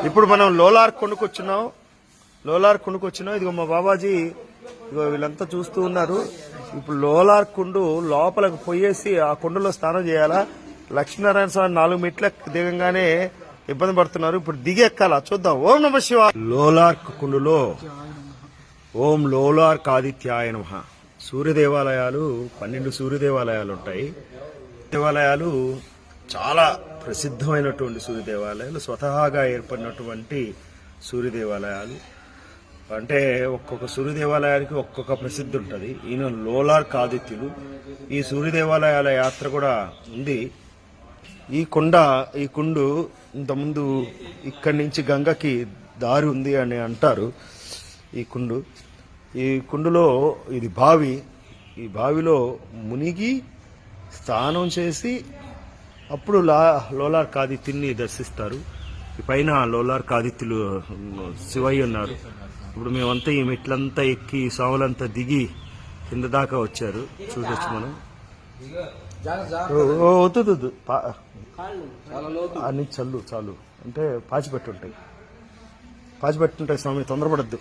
ఇప్పుడు మనం లోలార్ కొండకొచ్చినాం. ఇదిగో మా బాబాజీ, ఇదిగో వీళ్ళంతా చూస్తూ ఉన్నారు. ఇప్పుడు లోలార్ కుండు లోపలికి పోయేసి ఆ కుండలో స్నానం చేయాలా. లక్ష్మీనారాయణ స్వామి 4 మెట్ల దిగంగానే ఇబ్బంది పడుతున్నారు. ఇప్పుడు దిగి ఎక్కాలా, చూద్దాం. ఓం నమ శివ. లోలార్ కుండులో ఓం లోలార్క్ ఆదిత్యాయ నమః. సూర్య దేవాలయాలు 12 సూర్య దేవాలయాలు ఉంటాయి. దేవాలయాలు చాలా ప్రసిద్ధమైనటువంటి సూర్య దేవాలయాలు, స్వతహాగా ఏర్పడినటువంటి సూర్య దేవాలయాలు. అంటే ఒక్కొక్క సూర్య దేవాలయానికి ఒక్కొక్క ప్రసిద్ధి ఉంటుంది. ఈయన లోలార్క్ ఆదిత్యులు. ఈ సూర్య దేవాలయాల యాత్ర కూడా ఉంది. ఈ కుండు ఇంతకుముందు ఇక్కడి నుంచి గంగకి దారి ఉంది అని అంటారు. ఈ కుండులో ఇది బావి. ఈ బావిలో మునిగి స్నానం చేసి అప్పుడు లోలార్క్ ఆదిత్యుల్ని దర్శిస్తారు. ఈ పైన లోలార్క్ ఆదిత్యులు శివయ్య ఉన్నారు. ఇప్పుడు మేమంతా ఈ మెట్లంతా ఎక్కి సాములంతా దిగి కింద దాకా వచ్చారు. చూడొచ్చు మనం. వద్దు అన్ని చాలు అంటే పాచిపెట్టుంటాయి స్వామి, తొందరపడద్దు.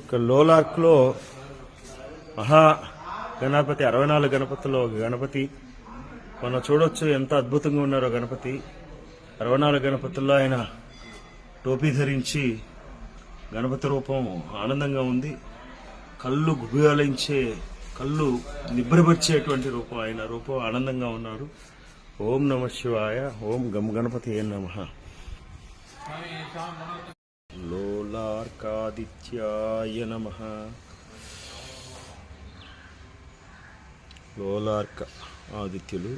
ఇక్కడ లోలార్క్ లో మహా గణపతి 64 గణపతిలో ఒక గణపతి మనం చూడొచ్చు. ఎంత అద్భుతంగా ఉన్నారో గణపతి. 64 గణపతుల్లో ఆయన టోపీ ధరించి గణపతి రూపం ఆనందంగా ఉంది. కళ్ళు గుబియాలించే, కళ్ళు నిబ్బరపరిచేటువంటి రూపం, ఆయన రూపం ఆనందంగా ఉన్నారు. ఓం నమ శివాయ. ఓం గణపతి ఏ నమః. లోలార్క్ ఆదిత్యాయ నమః. లోలార్క్ ఆదిత్యులు